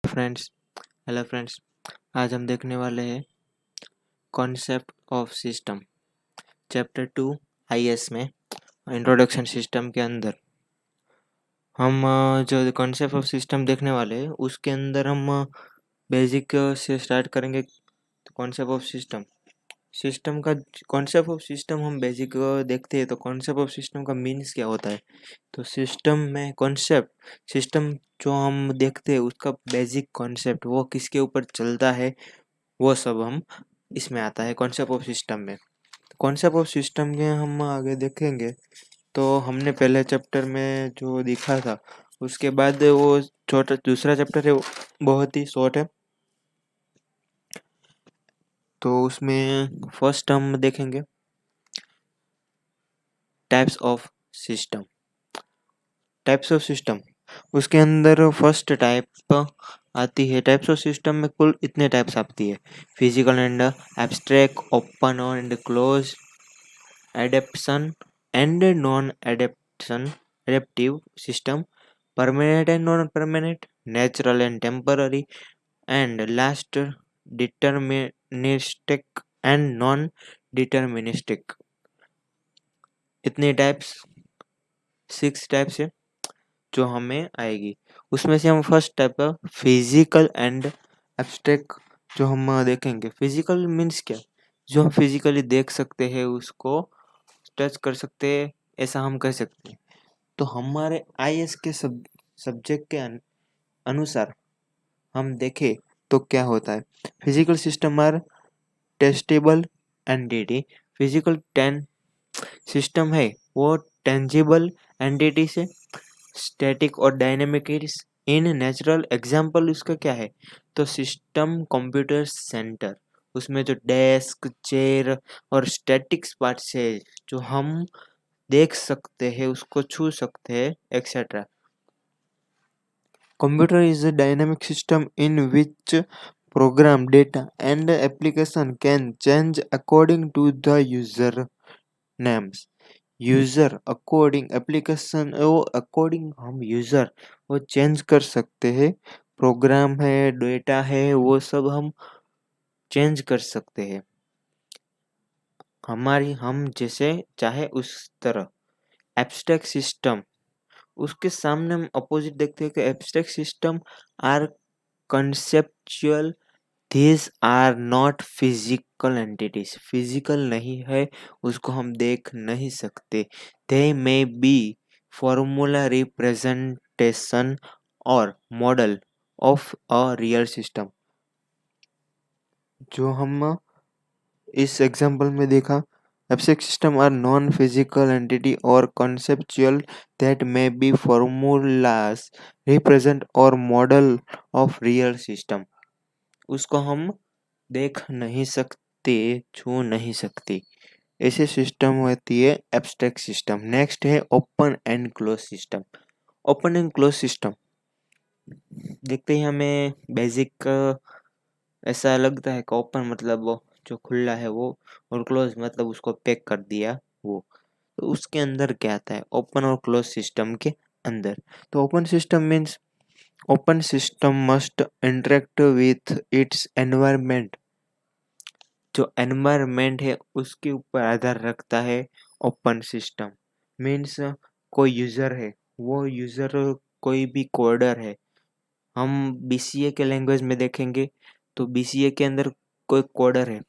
Friends hello friends. आज हम देखने वाले हैं concept of system chapter 2 IS में इंट्रोडक्शन सिस्टम के अंदर हम जो कॉन्सेप्ट ऑफ सिस्टम देखने वाले हैं उसके अंदर हम बेसिक से स्टार्ट करेंगे। कॉन्सेप्ट ऑफ सिस्टम का कॉन्सेप्ट ऑफ सिस्टम हम बेसिक देखते हैं तो कॉन्सेप्ट ऑफ सिस्टम का मीन्स क्या होता है। तो सिस्टम में कॉन्सेप्ट सिस्टम जो हम देखते हैं उसका बेसिक कॉन्सेप्ट वो किसके ऊपर चलता है वो सब हम इसमें आता है कॉन्सेप्ट ऑफ सिस्टम में। कॉन्सेप्ट ऑफ सिस्टम के हम आगे देखेंगे तो हमने पहले चैप्टर में जो देखा था उसके बाद वो छोटा दूसरा चैप्टर है वो बहुत ही शॉर्ट है। तो उसमें फर्स्ट हम देखेंगे types of system. Types of system उसके अंदर फर्स्ट टाइप आती है। टाइप्स ऑफ सिस्टम में कुल इतने टाइप्स आती है: physical and abstract, open and close, adaptation and non adaptation, adaptive system, permanent and non-permanent, natural and temporary, and last deterministic and non-deterministic। इतने टाइप्स 6 टाइप्स है जो हमें आएगी। उसमें से हम फर्स्ट टाइप है फिजिकल एंड एब्स्ट्रैक्ट जो हम देखेंगे। फिजिकल मीन्स क्या, जो हम फिजिकली देख सकते हैं उसको टच कर सकते हैं ऐसा हम कह सकते हैं। तो हमारे आईएएस के सब्जेक्ट के अनुसार हम देखें तो क्या होता है। Physical system are testable entity. Physical ten system है वो टेंजिबल एंटिटी से स्टैटिक और डायनेमिक इन नेचुरल। एग्जाम्पल उसका क्या है, तो सिस्टम कंप्यूटर सेंटर, उसमें जो डेस्क चेयर और स्टैटिक्स पार्ट्स है जो हम देख सकते हैं उसको छू सकते हैं etcetera. Computer is a dynamic system in which program data and application can change according to the user names। User according application वो अकॉर्डिंग हम यूजर वो चेंज कर सकते हैं। प्रोग्राम है डेटा है वो सब हम चेंज कर सकते हैं हमारी हम जैसे चाहे उस तरह। एब्स्ट्रैक्ट सिस्टम उसके सामने हम अपोजिट देखते हैं कि abstract system are conceptual. These are not physical entities, physical नहीं है उसको हम देख नहीं सकते। They may be formula representation और model of a real system. जो हम इस एग्जाम्पल में देखा, abstract system are non physical entity और conceptual that may be formulas represent और मॉडल ऑफ रियल सिस्टम। उसको हम देख नहीं सकते छू नहीं सकते, ऐसे सिस्टम होती है एब्स्ट्रैक्ट सिस्टम। नेक्स्ट है open and close system. Open and close system देखते ही हमें बेसिक ऐसा लगता है कि ओपन मतलब वो जो खुला है वो, और क्लोज मतलब उसको पैक कर दिया वो। तो उसके अंदर क्या आता है ओपन और क्लोज सिस्टम के अंदर। तो open system means open system must interact with its environment. जो एनवायरमेंट है उसके ऊपर आधार रखता है ओपन सिस्टम। मीन्स कोई यूजर है, वो यूजर कोई भी कोडर है। हम बीसीए के लैंग्वेज में देखेंगे तो बीसीए के अंदर कोई कोडर है,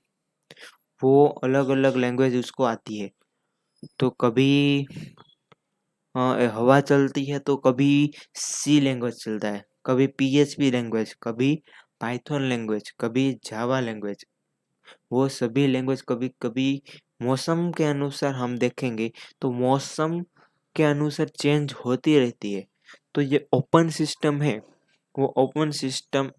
वो अलग अलग लैंग्वेज उसको आती है। तो कभी हवा चलती है तो कभी सी लैंग्वेज चलता है, कभी पीएचपी लैंग्वेज, कभी पाइथन लैंग्वेज, कभी जावा लैंग्वेज। वो सभी लैंग्वेज कभी कभी मौसम के अनुसार हम देखेंगे तो मौसम के अनुसार चेंज होती रहती है। तो ये ओपन सिस्टम है, वो ओपन सिस्टम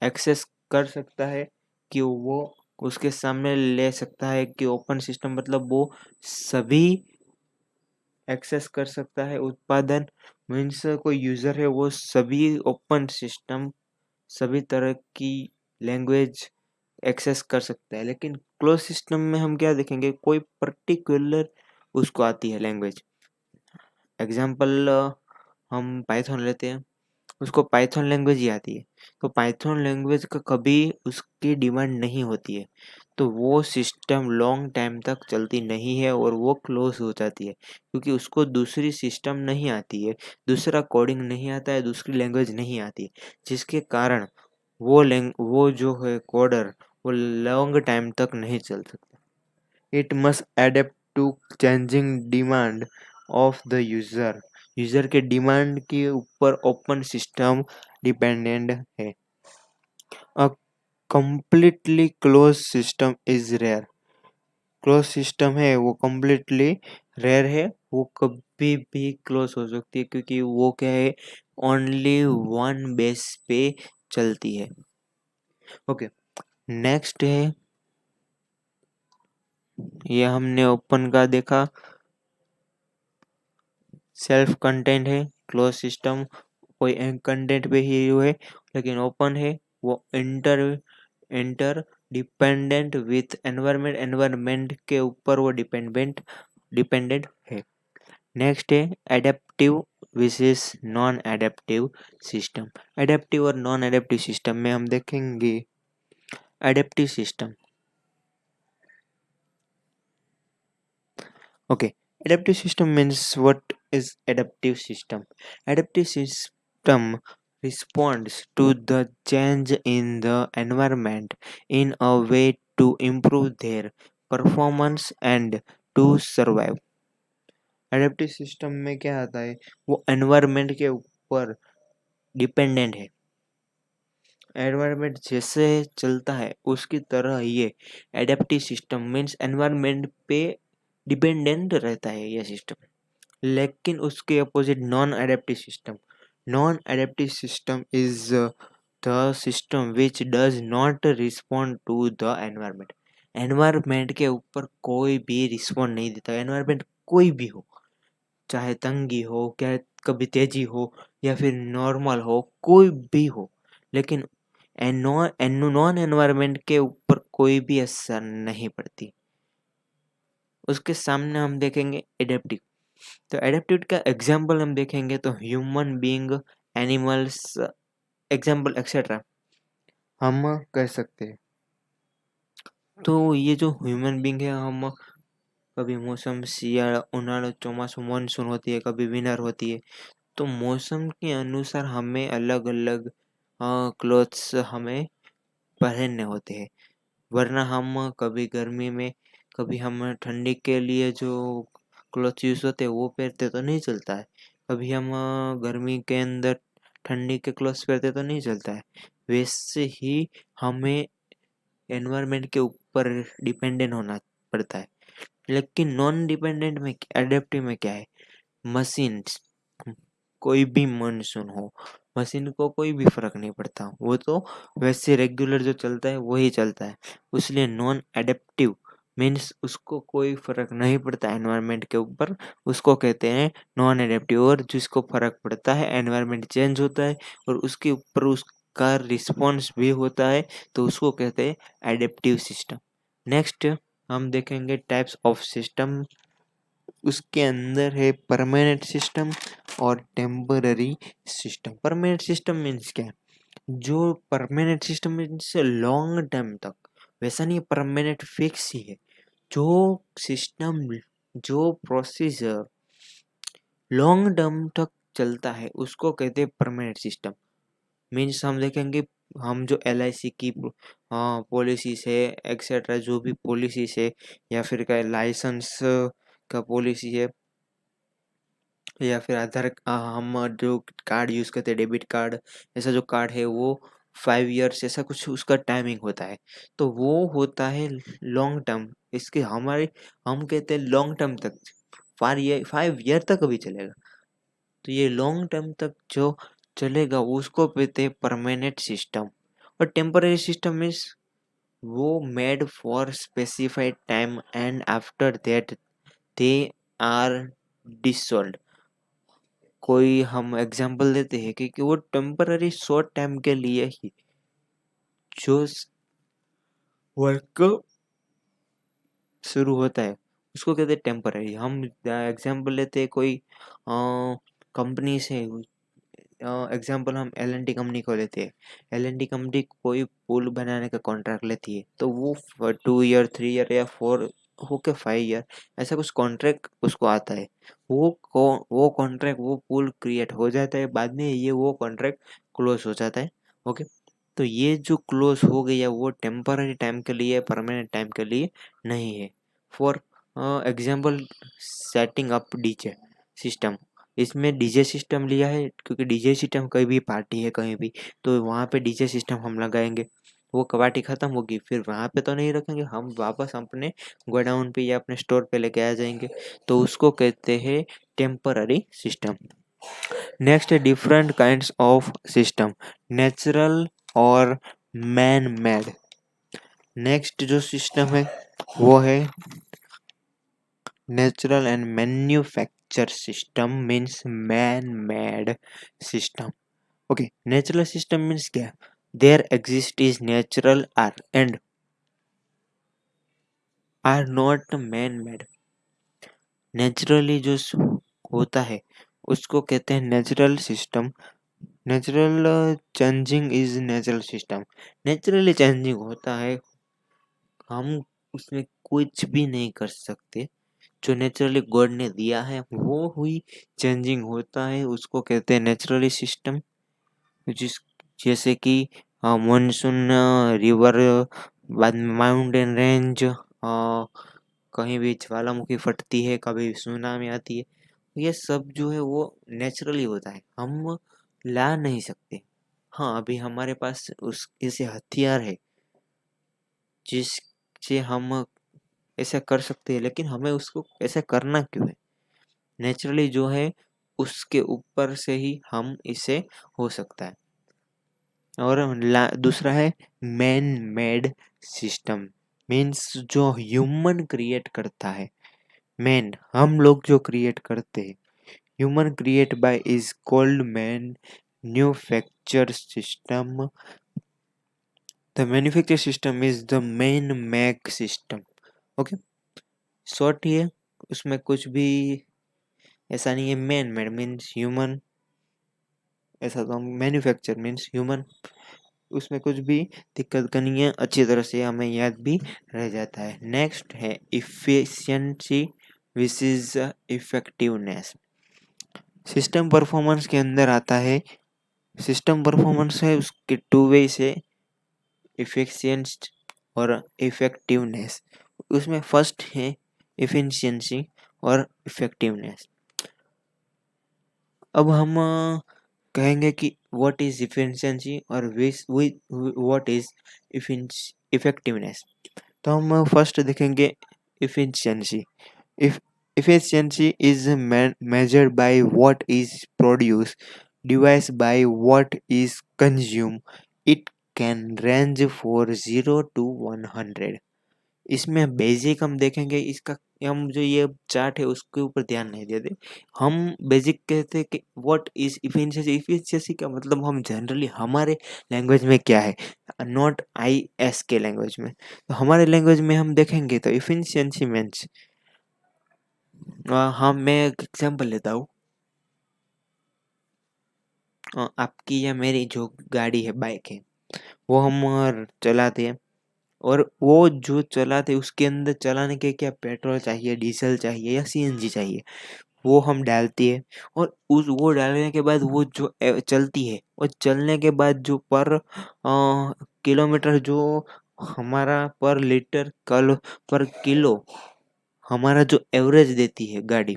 एक्सेस कर सकता है कि वो उसके सामने ले सकता है कि ओपन सिस्टम मतलब वो सभी एक्सेस कर सकता है। उत्पादन मीन्स कोई यूजर है वो सभी ओपन सिस्टम सभी तरह की लैंग्वेज एक्सेस कर सकता है। लेकिन क्लोज सिस्टम में हम क्या देखेंगे, कोई पर्टिकुलर उसको आती है लैंग्वेज। एग्जाम्पल हम पाइथन लेते हैं उसको पाइथन लैंग्वेज ही आती है, तो पाइथन लैंग्वेज का कभी उसकी डिमांड नहीं होती है, तो वो सिस्टम लॉन्ग टाइम तक चलती नहीं है और वो क्लोज हो जाती है, क्योंकि उसको दूसरी सिस्टम नहीं आती है, दूसरा कोडिंग नहीं आता है, दूसरी लैंग्वेज नहीं आती है, जिसके कारण वो जो है कोडर वो लॉन्ग टाइम तक नहीं चल सकता। It must adapt to changing demand of the user. User के डिमांड के ऊपर ओपन सिस्टम डिपेंडेंट है। A completely close system is rare. Close system है वो कंप्लीटली रेयर है, वो कभी भी क्लोज हो सकती है, क्योंकि वो क्या है, ओनली वन बेस पे चलती है। ओके, नेक्स्ट है, ये हमने ओपन का देखा, सेल्फ कंटेंट है क्लोज सिस्टम, कोई कंटेंट पे ही है, लेकिन ओपन है वो inter inter dependent with environment, environment के ऊपर वो डिपेंडेंट डिपेंडेंट है। नेक्स्ट है एडेप्टिव विसेस नॉन एडेप्टिव सिस्टम। एडेप्टिव और नॉन एडेप्टिव सिस्टम में हम देखेंगे adaptive system. Okay, adaptive system means what is adaptive system? Adaptive system responds to the change in the environment in a way to improve their performance and to survive. Adaptive system में क्या आता है, वो environment के ऊपर dependent है, environment जैसे चलता है उसकी तरह ये एडेप्टिव सिस्टम मीन्स एनवायरनमेंट पे डिपेंडेंट रहता है ये सिस्टम। लेकिन उसके opposite non adaptive system, non adaptive system is the system which does not respond to the environment. Environment के ऊपर कोई भी रिस्पॉन्ड नहीं देता, एनवायरनमेंट कोई भी हो, चाहे तंगी हो, क्या कभी तेजी हो या फिर नॉर्मल हो, कोई भी हो, लेकिन नॉन एनवायरनमेंट के ऊपर कोई भी असर नहीं पड़ती। उसके सामने हम देखेंगे एडेप्टिव। तो एडेप्टिव का एग्जाम्पल हम देखेंगे तो human being, animals, example etcetera हम कह सकते हैं। तो ये जो ह्यूमन बीइंग है, हम कभी मौसम शियाळा, उन्हाळा, चौमासु, मानसून होती है, कभी विंटर होती है, तो मौसम के अनुसार हमें अलग अलग क्लोथ्स हमें पहनने होते हैं, वरना हम कभी गर्मी में, कभी हम ठंडी के लिए जो क्लॉथ यूज़ होते हैं वो पहनते तो नहीं चलता है, कभी हम गर्मी के अंदर ठंडी के क्लॉथ्स पहनते तो नहीं चलता है। वैसे ही हमें एनवायरनमेंट के ऊपर डिपेंडेंट होना पड़ता है। लेकिन नॉन डिपेंडेंट में, एडेप्टिव में क्या है, मशीन, कोई भी मानसून हो, मशीन को कोई भी फर्क नहीं पड़ता, वो तो वैसे रेगुलर जो चलता है वही चलता है। इसलिए नॉन एडेप्टिव मीन्स उसको कोई फर्क नहीं पड़ता एनवायरनमेंट के ऊपर, उसको कहते हैं नॉन एडेप्टिव। और जिसको फर्क पड़ता है, एनवायरनमेंट चेंज होता है और उसके ऊपर उसका रिस्पॉन्स भी होता है, तो उसको कहते हैं एडेप्टिव सिस्टम। नेक्स्ट हम देखेंगे टाइप्स ऑफ सिस्टम। उसके अंदर है परमानेंट सिस्टम और temporary system. Permanent system means क्या है, जो permanent system means long term तक, वैसा नहीं परमानेंट फिक्स ही है। जो सिस्टम, जो प्रोसीजर लॉन्ग टर्म तक चलता है उसको कहते हैं परमानेंट सिस्टम। मीन्स हम देखेंगे, हम जो LIC की पॉलिसीज है, एक्सेट्रा जो भी पॉलिसीज है, या फिर का लाइसेंस का पॉलिसी है, या फिर हम जो कार्ड यूज़ करते हैं डेबिट कार्ड, ऐसा जो कार्ड है वो 5 इयर्स ऐसा कुछ उसका टाइमिंग होता है, तो वो होता है लॉन्ग टर्म। इसके हमारे हम कहते हैं लॉन्ग टर्म तक, 5 ईयर तक अभी चलेगा, तो ये लॉन्ग टर्म तक जो चलेगा उसको कहते हैं परमानेंट सिस्टम। और टेम्पररी सिस्टम मीन्स वो made for specified time and after that they are dissolved. कोई हम एग्जांपल देते हैं कि वो टेम्पररी शॉर्ट टाइम के लिए ही जो वर्क शुरू होता है उसको कहते हैं टेम्पररी। हम एग्जांपल लेते हैं, कोई कंपनी से एग्जांपल हम एल&टी कंपनी को लेते हैं। एल&टी कंपनी कोई पुल बनाने का कॉन्ट्रैक्ट लेती है, तो वो 2 ईयर 3 ईयर या 4 5 ईयर ऐसा कुछ कॉन्ट्रैक्ट उसको आता है। वो कॉन्ट्रैक्ट वो पुल क्रिएट हो जाता है, बाद में ये वो कॉन्ट्रैक्ट क्लोज हो जाता है। ओके, तो ये जो क्लोज हो गया वो टेम्पररी टाइम के लिए, परमानेंट टाइम के लिए नहीं है। For example setting up DJ system, इसमें डीजे सिस्टम लिया है क्योंकि डीजे सिस्टम कहीं भी पार्टी है कहीं भी, तो वहाँ पे डीजे सिस्टम हम लगाएंगे। वो पार्टी खत्म होगी फिर वहाँ पे तो नहीं रखेंगे, हम वापस अपने गोडाउन पे या अपने स्टोर पे लेके आ जाएंगे, तो उसको कहते हैं टेम्पररी सिस्टम। नेक्स्ट है different kinds of system, natural और मैन मेड। नेक्स्ट जो सिस्टम है वो है natural and manufacture system means man made system. Okay, natural system means क्या, there exist is natural or not man made. Naturally जो होता है उसको कहते हैं natural system. Natural changing is natural system, naturally changing होता है, हम उसमें कुछ भी नहीं कर सकते। जो नेचुरली गॉड ने दिया है वो हुई चेंजिंग होता है, उसको कहते हैं नेचुरली सिस्टम। जिस जैसे कि मानसून, रिवर, बाद में माउंटेन रेंज, कहीं भी ज्वालामुखी फटती है, कभी सुनामी आती है, ये सब जो है वो नेचुरली होता है, हम ला नहीं सकते। हाँ, अभी हमारे पास उस ऐसे हथियार है जिससे हम ऐसा कर सकते हैं, लेकिन हमें उसको ऐसा करना क्यों है? नेचुरली जो है उसके ऊपर से ही हम इसे हो सकता है। और दूसरा है मैन मेड सिस्टम, मीन्स जो ह्यूमन क्रिएट करता है। मैन हम लोग जो क्रिएट करते हैं, human create by is called manufacture system. The manufacture system is the man make system. Okay, short ही है, उसमें कुछ भी ऐसा नहीं है। मैन मेड मीन्स ह्यूमन, ऐसा तो हम मैन्युफैक्चर मीन्स ह्यूमन, उसमें कुछ भी दिक्कत का नहीं है, अच्छी तरह से हमें याद भी रह जाता है। नेक्स्ट है efficiency which is effectiveness. System performance के अंदर आता है, सिस्टम परफॉर्मेंस है उसके 2 वे से, इफिशियंस और इफेक्टिवनेस। उसमें फर्स्ट है इफिशियंसी और इफेक्टिवनेस। अब हम कहेंगे कि व्हाट इज इफिशियंसी और व्हाट इज इफेक्टिवनेस। तो हम फर्स्ट देखेंगे efficiency. If efficiency is measured by what is produced divided by what is consumed. It can range for 0 to 100। इसमें बेसिक हम देखेंगे, इसका हम जो ये चार्ट है उसके ऊपर ध्यान नहीं देते, हम बेसिक कहते हैं कि व्हाट इज इफिशिएंसी। इफिशिएंसी का मतलब हम जनरली हमारे लैंग्वेज में क्या है, नॉट IS के लैंग्वेज में, तो हमारे लैंग्वेज में हम देखेंगे तो इफिशिएंसी मीन्स, हाँ मैं एक एग्जांपल लेता हूँ। आपकी या मेरी जो गाड़ी है, बाइक है, वो हम चलाते हैं, और वो जो चलाते उसके अंदर चलाने के क्या पेट्रोल चाहिए, डीजल चाहिए या CNG चाहिए, वो हम डालती है। और उस वो डालने के बाद वो जो चलती है, और चलने के बाद जो पर किलोमीटर जो हमारा पर लीटर पर किलो हमारा जो एवरेज देती है गाड़ी,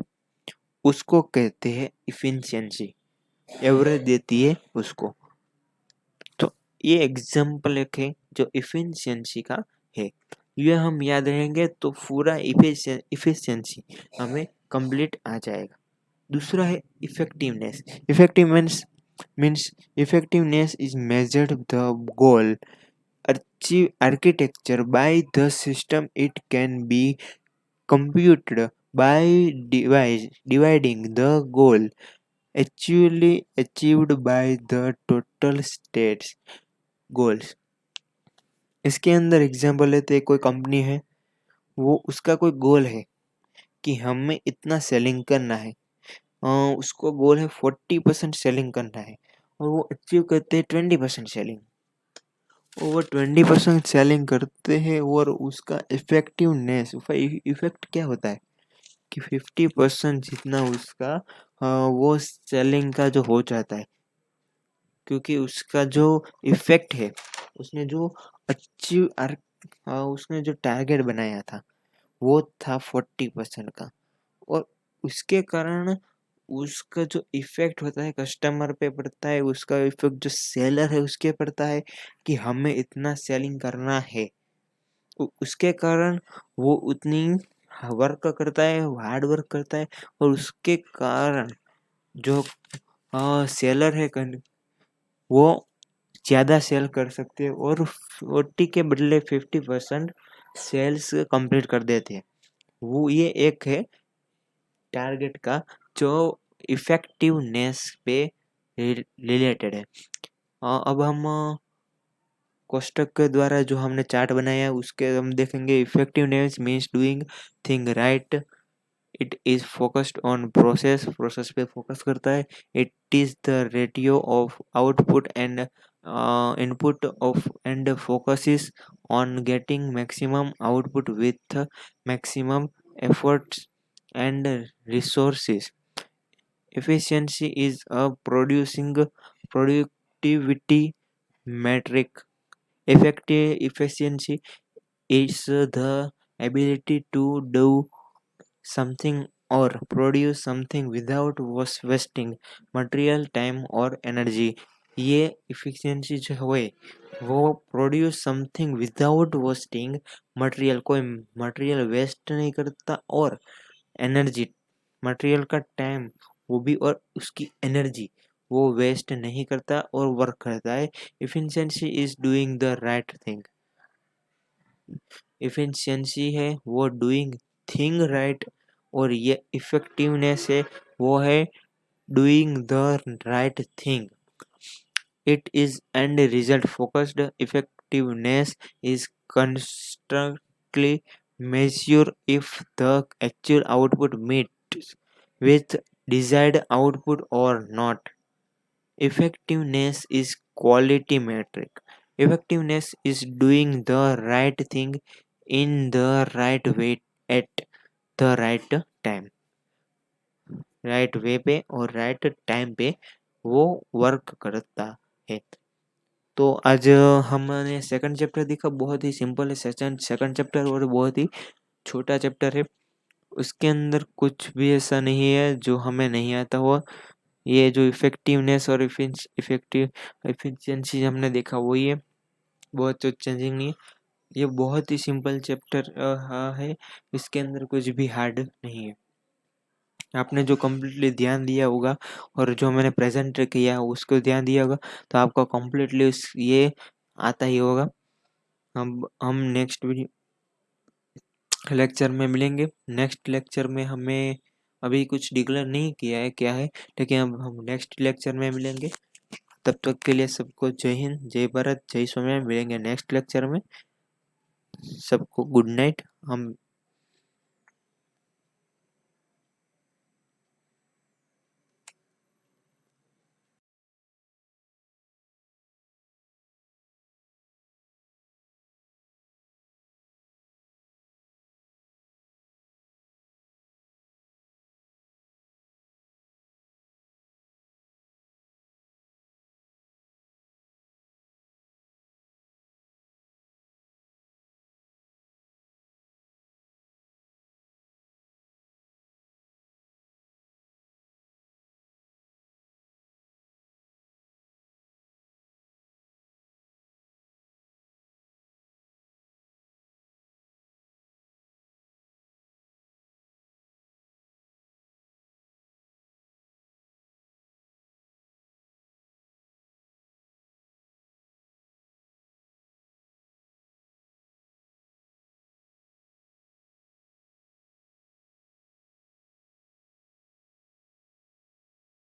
उसको कहते हैं इफिशियंसी। एवरेज देती है उसको। तो ये एग्जाम्पल एक है जो इफिशियंसी का है, ये हम याद रहेंगे तो पूरा इफिशियंसी हमें कंप्लीट आ जाएगा। दूसरा है effectiveness. Effectiveness means effectiveness is measured the goal achieve architecture by the system it can be computed by dividing the goal actually achieved by the total states goals। इसके अंदर एग्जांपल लेते हैं, कोई company है, वो उसका कोई गोल है कि हमें इतना सेलिंग करना है, उसको गोल है 40% सेलिंग करना है, और वो अचीव करते हैं 20% सेलिंग। और वो 20% सेलिंग करते हैं और उसका इफेक्टिवनेस इफेक्ट क्या होता है कि 50% जितना उसका वो सेलिंग का जो हो जाता है, क्योंकि उसका जो इफेक्ट है, उसने जो अचीव उसने जो टारगेट बनाया था वो था 40% का। और उसके कारण उसका जो इफेक्ट होता है कस्टमर पे पड़ता है, उसका इफेक्ट जो सेलर है उसके पड़ता है कि हमें इतना सेलिंग करना है। उसके कारण वो उतनी वर्क करता है, हार्ड वर्क करता है, और उसके कारण जो सेलर है वो ज़्यादा सेल कर सकते हैं और 40 के बदले 50% सेल्स कंप्लीट कर देते हैं। वो ये एक है टारगेट का जो इफेक्टिवनेस पे रिलेटेड है। अब हम कोष्टक के द्वारा जो हमने चार्ट बनाया है उसके हम देखेंगे effectiveness means doing thing right. It is focused on process पे फोकस करता है। It is the ratio of output and input of and focuses on getting maximum output with maximum efforts and resources. Efficiency is a producing productivity metric. Effective efficiency is the ability to do something or produce something without wasting material, time और energy. ये efficiency जो है वो produce something without wasting material, कोई material waste नहीं करता, और energy, material का टाइम वो भी, और उसकी एनर्जी वो वेस्ट नहीं करता और वर्क करता है। Efficiency is doing the right thing. Efficiency है वो डूइंग थिंग राइट, और ये इफेक्टिवनेस है वो है doing the right thing. It is and result focused. Effectiveness is constantly measure if the actual output meets with desired output or not. Effectiveness is quality metric. Effectiveness is doing the right thing in the right way at the right time, right way पे और right time पे वो work करता है। तो आज हमने second chapter देखा, बहुत ही सिंपल है सेकंड चैप्टर और बहुत ही छोटा चैप्टर है। उसके अंदर कुछ भी ऐसा नहीं है जो हमें नहीं आता हुआ। ये जो इफेक्टिवनेस और इफिशियंसी हमने देखा वही है, बहुत तो चेंजिंग नहीं है। ये बहुत ही सिंपल चैप्टर है, इसके अंदर कुछ भी हार्ड नहीं है। आपने जो कम्प्लीटली ध्यान दिया होगा और जो मैंने प्रेजेंट किया उसको ध्यान दिया होगा तो आपका कम्प्लीटली ये आता ही होगा। हम नेक्स्ट लेक्चर में मिलेंगे। नेक्स्ट लेक्चर में हमें अभी कुछ डिक्लेयर नहीं किया है क्या है, लेकिन अब हम नेक्स्ट लेक्चर में मिलेंगे। तब तक के लिए सबको जय हिंद, जय भारत, जय स्वामी। मिलेंगे नेक्स्ट लेक्चर में। सबको गुड नाइट। हम